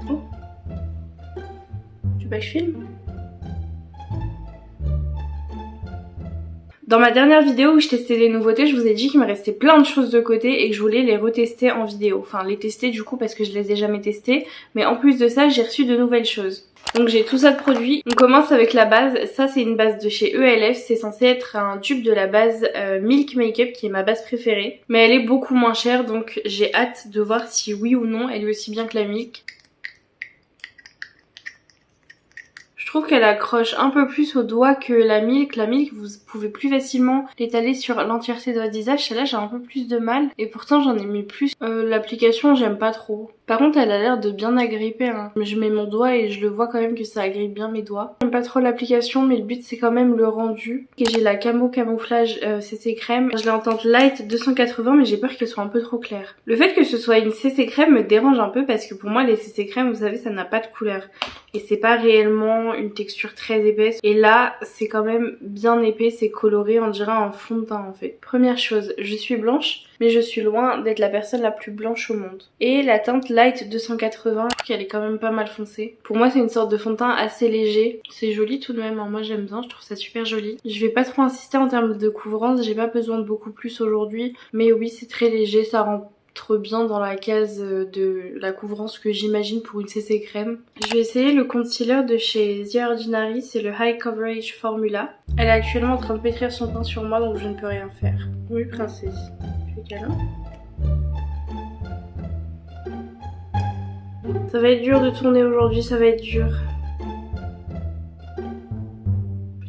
Oh, tu veux pas que je filme? Dans ma dernière vidéo où je testais des nouveautés, je vous ai dit qu'il me restait plein de choses de côté et que je voulais les retester en vidéo. Enfin les tester du coup parce que je les ai jamais testées. Mais en plus de ça, j'ai reçu de nouvelles choses. Donc j'ai tout ça de produits. On commence avec la base. Ça c'est une base de chez ELF. C'est censé être un dupe de la base Milk Makeup qui est ma base préférée. Mais elle est beaucoup moins chère donc j'ai hâte de voir si oui ou non elle est aussi bien que la Milk. Je trouve qu'elle accroche un peu plus au doigt que la Milk. La Milk, vous pouvez plus facilement l'étaler sur l'entièreté de votre visage. Celle-là, j'ai un peu plus de mal. Et pourtant, j'en ai mis plus. L'application, j'aime pas trop. Par contre, elle a l'air de bien agripper. Hein. Je mets mon doigt et je le vois quand même que ça agrippe bien mes doigts. J'aime pas trop l'application, mais le but, c'est quand même le rendu. Et j'ai la Camouflage CC Crème. Je l'ai en teinte light 280, mais j'ai peur qu'elle soit un peu trop claire. Le fait que ce soit une CC Crème me dérange un peu parce que pour moi, les CC Crème, vous savez, ça n'a pas de couleur. Et c'est pas réellement une texture très épaisse. Et là, c'est quand même bien épais, c'est coloré, on dirait un fond de teint en fait. Première chose, je suis blanche, mais je suis loin d'être la personne la plus blanche au monde. Et la teinte Light 280, je trouve qu'elle est quand même pas mal foncée. Pour moi, c'est une sorte de fond de teint assez léger. C'est joli tout de même, hein. Moi j'aime bien, je trouve ça super joli. Je vais pas trop insister en termes de couvrance, j'ai pas besoin de beaucoup plus aujourd'hui. Mais oui, c'est très léger, ça rend bien dans la case de la couvrance que j'imagine pour une CC crème. Je vais essayer le concealer de chez The Ordinary, c'est le High Coverage Formula. Elle est actuellement en train de pétrir son teint sur moi donc je ne peux rien faire. Oui princesse, tu es câlin. Ça va être dur de tourner aujourd'hui, ça va être dur.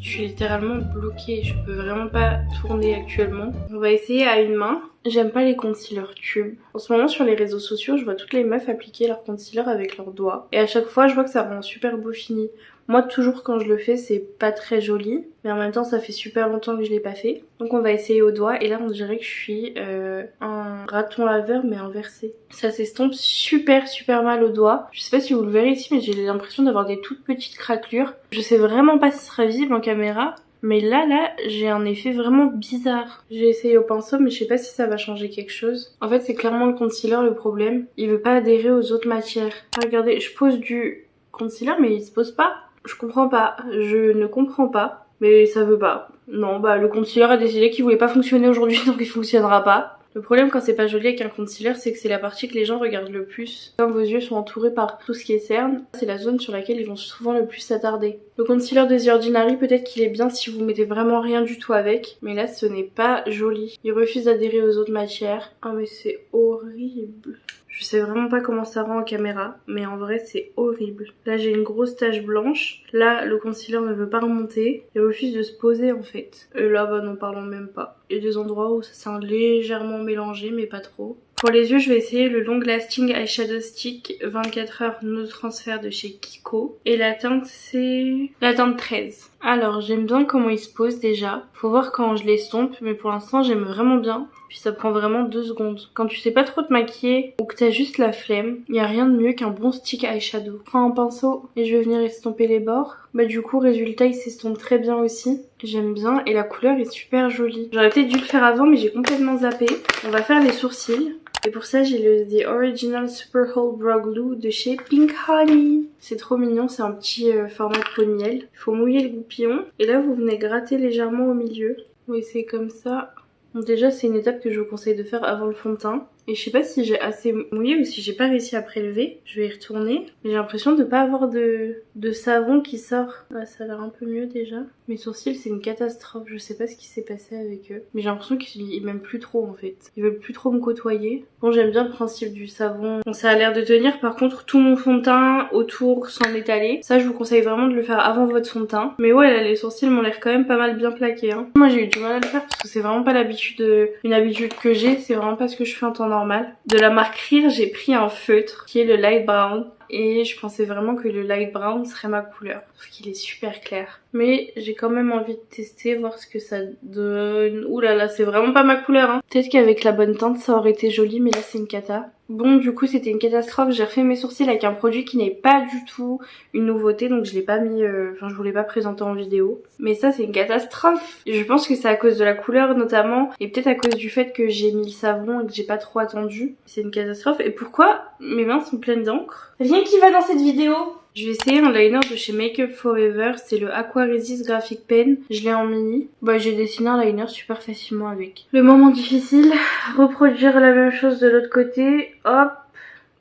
Je suis littéralement bloquée, je peux vraiment pas tourner actuellement. On va essayer à une main. J'aime pas les concealers tubes. En ce moment sur les réseaux sociaux, je vois toutes les meufs appliquer leur concealer avec leurs doigts. Et à chaque fois, je vois que ça rend un super beau fini. Moi, toujours quand je le fais, c'est pas très joli. Mais en même temps, ça fait super longtemps que je l'ai pas fait. Donc on va essayer au doigt. Et là, on dirait que je suis un raton laveur, mais inversé. Ça s'estompe super mal au doigt. Je sais pas si vous le verrez ici, mais j'ai l'impression d'avoir des toutes petites craquelures. Je sais vraiment pas si ce sera visible en caméra. Mais là, j'ai un effet vraiment bizarre. J'ai essayé au pinceau, mais je sais pas si ça va changer quelque chose. En fait, c'est clairement le concealer le problème. Il veut pas adhérer aux autres matières. Regardez, je pose du concealer, mais il se pose pas. Je comprends pas. Je ne comprends pas. Mais ça veut pas. Non, bah le concealer a décidé qu'il voulait pas fonctionner aujourd'hui, donc il fonctionnera pas. Le problème quand c'est pas joli avec un concealer, c'est que c'est la partie que les gens regardent le plus. Comme vos yeux sont entourés par tout ce qui est cerne, c'est la zone sur laquelle ils vont souvent le plus s'attarder. Le concealer de The Ordinary, peut-être qu'il est bien si vous mettez vraiment rien du tout avec, mais là ce n'est pas joli. Il refuse d'adhérer aux autres matières. Ah mais c'est horrible. Je sais vraiment pas comment ça rend en caméra, mais en vrai c'est horrible. Là j'ai une grosse tache blanche, là le concealer ne veut pas remonter, il refuse de se poser en fait. Et là bah n'en parlons même pas. Il y a des endroits où ça s'est légèrement mélangé mais pas trop. Pour les yeux, je vais essayer le Long Lasting Eyeshadow Stick 24 heures no transfert de chez Kiko. Et la teinte c'est la teinte 13. Alors j'aime bien comment il se pose déjà. Faut voir quand je l'estompe, mais pour l'instant j'aime vraiment bien. Puis ça prend vraiment 2 secondes. Quand tu sais pas trop te maquiller ou que t'as juste la flemme, y a rien de mieux qu'un bon stick eyeshadow. Je prends un pinceau et je vais venir estomper les bords. Bah du coup résultat il s'estompe très bien aussi. J'aime bien et la couleur est super jolie. J'aurais peut-être dû le faire avant mais j'ai complètement zappé. On va faire les sourcils. Et pour ça j'ai le The Original Super Hold Brow Glue de chez Pink Honey. C'est trop mignon, c'est un petit format de pot de miel. Il faut mouiller le goupillon et là vous venez gratter légèrement au milieu. Oui c'est comme ça. Bon, déjà c'est une étape que je vous conseille de faire avant le fond de teint. Et je sais pas si j'ai assez mouillé ou si j'ai pas réussi à prélever. Je vais y retourner. Mais j'ai l'impression de pas avoir de savon qui sort. Ah, ça a l'air un peu mieux déjà. Mes sourcils c'est une catastrophe. Je sais pas ce qui s'est passé avec eux. Mais j'ai l'impression qu'ils m'aiment plus trop en fait. Ils veulent plus trop me côtoyer. Bon j'aime bien le principe du savon. Bon ça a l'air de tenir. Par contre tout mon fond de teint autour sans étaler. Ça je vous conseille vraiment de le faire avant votre fond de teint. Mais ouais là les sourcils m'ont l'air quand même pas mal bien plaqués. Hein. Moi j'ai eu du mal à le faire parce que c'est vraiment pas une habitude que j'ai. C'est vraiment pas ce que je fais en temps normal. De la marque Rire, j'ai pris un feutre qui est le Light Brown. Et je pensais vraiment que le Light Brown serait ma couleur. Parce qu'il est super clair. Mais j'ai quand même envie de tester, voir ce que ça donne. Ouh là là, c'est vraiment pas ma couleur. Hein. Peut-être qu'avec la bonne teinte, ça aurait été joli, mais là c'est une cata. Bon, du coup, c'était une catastrophe. J'ai refait mes sourcils avec un produit qui n'est pas du tout une nouveauté, donc je l'ai pas mis, enfin, je voulais pas présenter en vidéo. Mais ça, c'est une catastrophe. Je pense que c'est à cause de la couleur, notamment, et peut-être à cause du fait que j'ai mis le savon et que j'ai pas trop attendu. C'est une catastrophe. Et pourquoi mes mains sont pleines d'encre? Rien qui va dans cette vidéo. Je vais essayer un liner de chez Make Up Forever, c'est le Aqua Resist Graphic Pen, je l'ai en mini. Bah j'ai dessiné un liner super facilement avec. Le moment difficile, reproduire la même chose de l'autre côté, hop,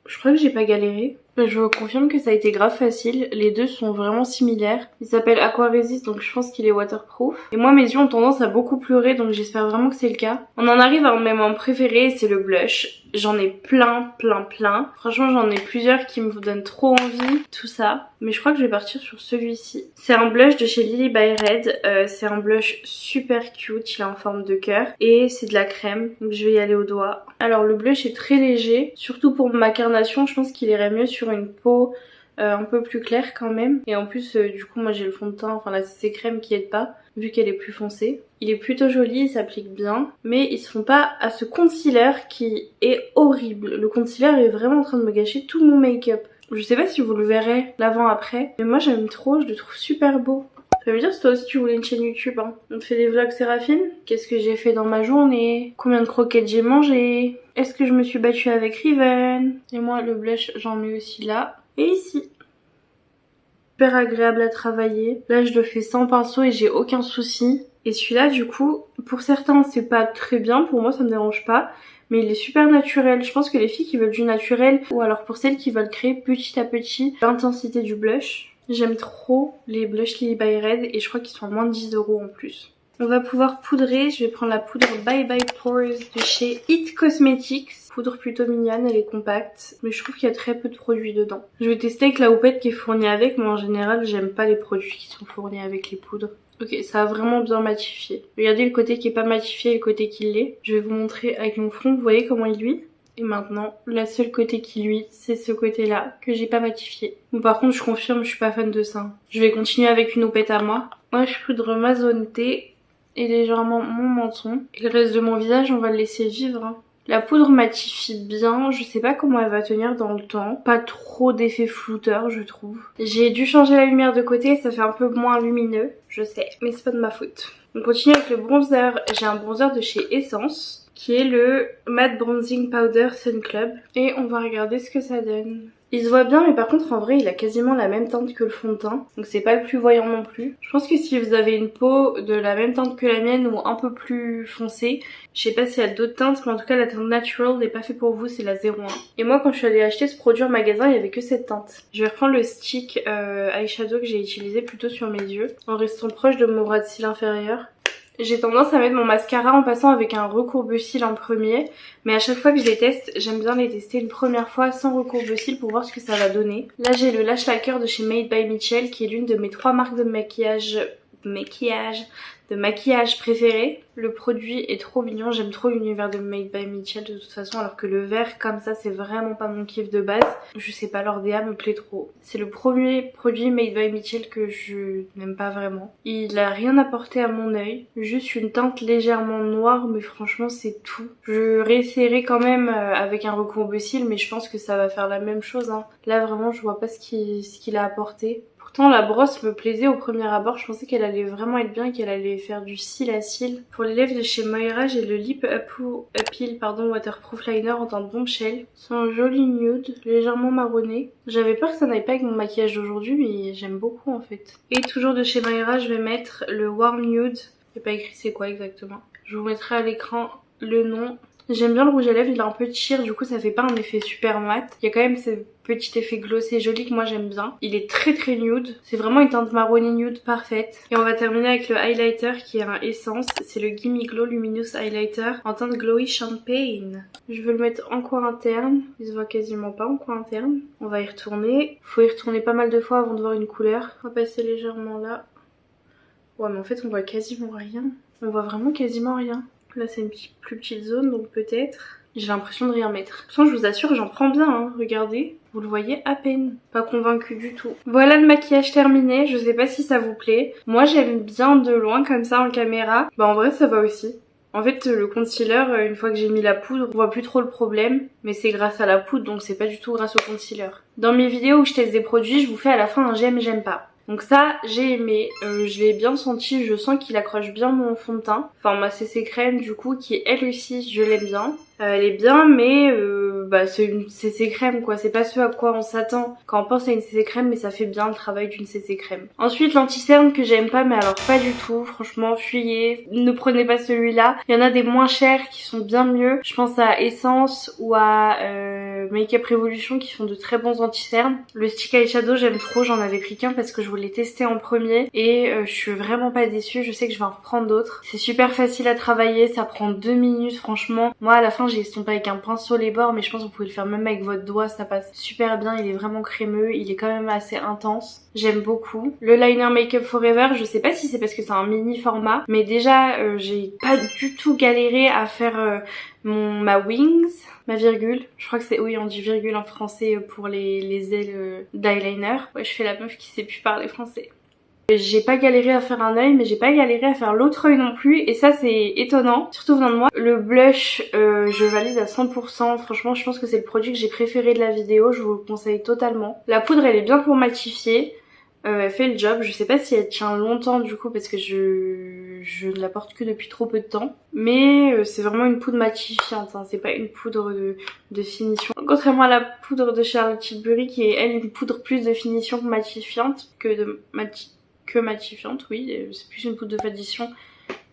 je crois que j'ai pas galéré. Je vous confirme que ça a été grave facile, les deux sont vraiment similaires. Il s'appelle Aqua Resist donc je pense qu'il est waterproof. Et moi mes yeux ont tendance à beaucoup pleurer donc j'espère vraiment que c'est le cas. On en arrive à mon moment préféré, c'est le blush. J'en ai plein. Franchement j'en ai plusieurs qui me donnent trop envie, tout ça. Mais je crois que je vais partir sur celui-ci. C'est un blush de chez Lily by Red. C'est un blush super cute, il est en forme de cœur. Et c'est de la crème, donc je vais y aller au doigt. Alors le blush est très léger, surtout pour ma carnation, je pense qu'il irait mieux sur une peau un peu plus claire quand même. Et en plus du coup moi j'ai le fond de teint, enfin la CC crème qui aide pas, vu qu'elle est plus foncée. Il est plutôt joli, il s'applique bien, mais ils se font pas à ce concealer qui est horrible. Le concealer est vraiment en train de me gâcher tout mon make-up. Je sais pas si vous le verrez l'avant-après, mais moi j'aime trop, je le trouve super beau. Ça veut dire si toi aussi tu voulais une chaîne YouTube, hein. On te fait des vlogs Séraphine? Qu'est-ce que j'ai fait dans ma journée? Combien de croquettes j'ai mangé? Est-ce que je me suis battue avec Riven? Et moi le blush j'en mets aussi là et ici. Super agréable à travailler. Là je le fais sans pinceau et j'ai aucun souci. Et celui-là du coup, pour certains c'est pas très bien, pour moi ça me dérange pas. Mais il est super naturel. Je pense que les filles qui veulent du naturel, ou alors pour celles qui veulent créer petit à petit l'intensité du blush. J'aime trop les blush Lily by Red et je crois qu'ils sont à moins de 10 € en plus. On va pouvoir poudrer. Je vais prendre la poudre Bye Bye Pores de chez It Cosmetics. Poudre plutôt mignonne, elle est compacte, mais je trouve qu'il y a très peu de produits dedans. Je vais tester avec la houppette qui est fournie avec, mais en général j'aime pas les produits qui sont fournis avec les poudres. Ok, ça a vraiment bien matifié. Regardez le côté qui est pas matifié et le côté qui l'est. Je vais vous montrer avec mon front, vous voyez comment il luit? Et maintenant, la seule côté qui luit, c'est ce côté-là que j'ai pas matifié. Bon, par contre, je confirme, je suis pas fan de ça. Je vais continuer avec une houppette à moi. Moi, je poudre ma zone T et légèrement mon menton. Et le reste de mon visage, on va le laisser vivre, hein. La poudre matifie bien, je sais pas comment elle va tenir dans le temps. Pas trop d'effet flouteur, je trouve. J'ai dû changer la lumière de côté, ça fait un peu moins lumineux, je sais, mais c'est pas de ma faute. On continue avec le bronzer. J'ai un bronzer de chez Essence, qui est le Matte Bronzing Powder Sun Club. Et on va regarder ce que ça donne. Il se voit bien, mais par contre en vrai il a quasiment la même teinte que le fond de teint, donc c'est pas le plus voyant non plus. Je pense que si vous avez une peau de la même teinte que la mienne ou un peu plus foncée, je sais pas s'il y a d'autres teintes, mais en tout cas la teinte natural n'est pas fait pour vous, c'est la 01. Et moi quand je suis allée acheter ce produit en magasin, il y avait que cette teinte. Je vais reprendre le stick eyeshadow que j'ai utilisé plutôt sur mes yeux, en restant proche de mon ras de cils inférieur. J'ai tendance à mettre mon mascara en passant avec un recourbe-cils en premier, mais à chaque fois que je les teste, j'aime bien les tester une première fois sans recourbe-cils pour voir ce que ça va donner. Là j'ai le Lash Lacquer de chez Made by Mitchell qui est l'une de mes 3 marques de maquillage préférées. Le produit est trop mignon, j'aime trop l'univers de Made by Mitchell de toute façon, alors que le vert comme ça c'est vraiment pas mon kiff de base. Je sais pas, leur DA me plaît trop. C'est le premier produit Made by Mitchell que je n'aime pas vraiment. Il a rien apporté à mon œil, juste une teinte légèrement noire, mais franchement c'est tout. Je réessayerai quand même avec un recourbe-cils, mais je pense que ça va faire la même chose, hein. Là vraiment je vois pas ce qu'il a apporté. Pourtant la brosse me plaisait au premier abord, je pensais qu'elle allait vraiment être bien et qu'elle allait faire du cil à cils. Pour les lèvres de chez Moira, j'ai le Lip Upheal Waterproof Liner en teinte Bombshell. C'est un joli nude, légèrement marronné. J'avais peur que ça n'aille pas avec mon maquillage d'aujourd'hui, mais j'aime beaucoup en fait. Et toujours de chez Moira, je vais mettre le Warm Nude. Il n'y a pas écrit c'est quoi exactement. Je vous mettrai à l'écran le nom. J'aime bien le rouge à lèvres, il est un peu cheer, du coup ça fait pas un effet super mat. Il y a quand même ce petit effet glossé joli que moi j'aime bien. Il est très nude, c'est vraiment une teinte marronée nude parfaite. Et on va terminer avec le highlighter qui est un Essence, c'est le Gimme Glow Luminous Highlighter en teinte Glowy Champagne. Je veux le mettre en coin interne, il se voit quasiment pas en coin interne. On va y retourner, faut y retourner pas mal de fois avant de voir une couleur. On va passer légèrement là. Ouais mais en fait on voit quasiment rien, on voit vraiment quasiment rien. Là c'est une plus petite zone donc peut-être. J'ai l'impression de rien mettre. Pourtant je vous assure j'en prends bien hein, regardez. Vous le voyez à peine. Pas convaincue du tout. Voilà le maquillage terminé, je sais pas si ça vous plaît. Moi j'aime bien de loin comme ça en caméra. Bah en vrai ça va aussi. En fait, le concealer, une fois que j'ai mis la poudre, on voit plus trop le problème, mais c'est grâce à la poudre, donc c'est pas du tout grâce au concealer. Dans mes vidéos où je teste des produits, je vous fais à la fin un j'aime, j'aime pas. Donc ça, j'ai aimé, je l'ai bien senti, je sens qu'il accroche bien mon fond de teint. Enfin ma CC crème du coup, qui elle aussi, je l'aime bien. Elle est bien, mais c'est une CC crème quoi, c'est pas ce à quoi on s'attend quand on pense à une CC crème, mais ça fait bien le travail d'une CC crème. Ensuite l'anti-cerne que j'aime pas, mais alors pas du tout, franchement fuyez, ne prenez pas celui-là. Il y en a des moins chers qui sont bien mieux, je pense à Essence ou à Make-up Revolution qui font de très bons anti-cernes. Le stick eyeshadow j'aime trop, j'en avais pris qu'un parce que je voulais tester en premier et je suis vraiment pas déçue, je sais que je vais en reprendre d'autres. C'est super facile à travailler, ça prend 2 minutes franchement. Moi à la fin j'ai estompé avec un pinceau les bords, mais je pense que vous pouvez le faire même avec votre doigt, ça passe super bien, il est vraiment crémeux, il est quand même assez intense. J'aime beaucoup. Le liner Make Up Forever, je sais pas si c'est parce que c'est un mini format, mais déjà j'ai pas du tout galéré à faire ma wings, ma virgule. Je crois que c'est, oui on dit virgule en français pour les ailes d'eyeliner. Ouais je fais la meuf qui sait plus parler français. J'ai pas galéré à faire un œil, mais j'ai pas galéré à faire l'autre œil non plus, et ça c'est étonnant, surtout venant de moi. Le blush, je valide à 100%, franchement je pense que c'est le produit que j'ai préféré de la vidéo, je vous le conseille totalement. La poudre elle est bien pour matifier, elle fait le job, je sais pas si elle tient longtemps du coup parce que je ne la porte que depuis trop peu de temps, mais c'est vraiment une poudre matifiante, hein. C'est pas une poudre de finition. Contrairement à la poudre de Charlotte Tilbury qui est elle une poudre plus de finition que matifiante, matifiante, oui, c'est plus une poudre de finition.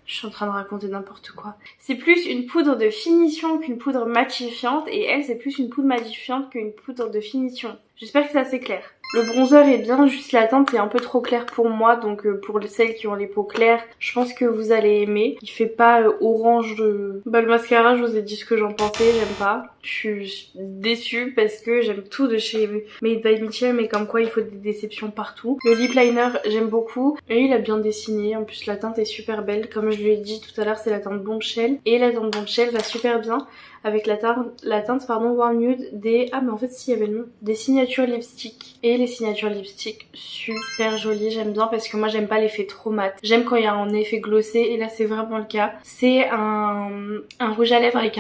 Je suis en train de raconter n'importe quoi. C'est plus une poudre de finition qu'une poudre matifiante, et elle c'est plus une poudre matifiante qu'une poudre de finition. J'espère que c'est assez clair. Le bronzer est bien, juste la teinte est un peu trop claire pour moi, donc pour celles qui ont les peaux claires, je pense que vous allez aimer. Il fait pas orange de... Bah le mascara, je vous ai dit ce que j'en pensais, j'aime pas. Je suis déçue parce que j'aime tout de chez Made by Mitchell, mais comme quoi il faut des déceptions partout. Le lip liner, j'aime beaucoup, et il a bien dessiné, en plus la teinte est super belle. Comme je l'ai dit tout à l'heure, c'est la teinte Bombshell, et la teinte Bombshell va super bien avec la teinte Warm Nude des... Ah mais en fait si, il y avait le nom. Des signatures lipstick. Et les signatures lipstick super jolies, j'aime bien parce que moi j'aime pas l'effet trop mat. J'aime quand il y a un effet glossé, et là c'est vraiment le cas. C'est un rouge à lèvres avec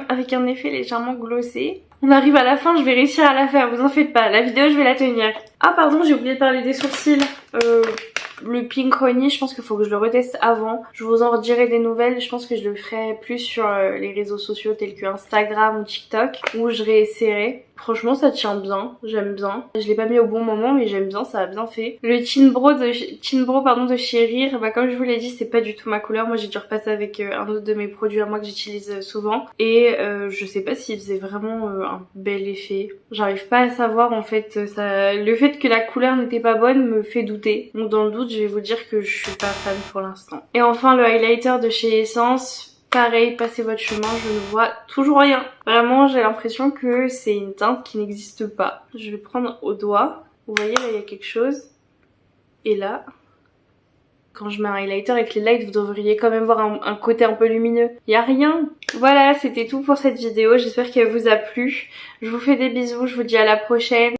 avec un effet légèrement glossé. On arrive à la fin, je vais réussir à la faire, vous en faites pas, la vidéo je vais la tenir. Ah pardon, j'ai oublié de parler des sourcils. Le Pink Honey, je pense qu'il faut que je le reteste avant. Je vous en redirai des nouvelles. Je pense que je le ferai plus sur les réseaux sociaux tels que Instagram ou TikTok, où je réessayerai. Franchement ça tient bien, j'aime bien. Je l'ai pas mis au bon moment mais j'aime bien, ça a bien fait. Le Teen Bro de chez Rire, bah comme je vous l'ai dit c'est pas du tout ma couleur. Moi j'ai dû repasser avec un autre de mes produits à moi que j'utilise souvent. Et je sais pas s'il faisait vraiment un bel effet. J'arrive pas à savoir en fait. Le fait que la couleur n'était pas bonne me fait douter. Donc dans le doute je vais vous dire que je suis pas fan pour l'instant. Et enfin le highlighter de chez Essence. Pareil, passez votre chemin, je ne vois toujours rien. Vraiment, j'ai l'impression que c'est une teinte qui n'existe pas. Je vais prendre au doigt. Vous voyez, là, il y a quelque chose. Et là, quand je mets un highlighter avec les lights, vous devriez quand même voir un côté un peu lumineux. Il n'y a rien. Voilà, c'était tout pour cette vidéo. J'espère qu'elle vous a plu. Je vous fais des bisous, je vous dis à la prochaine.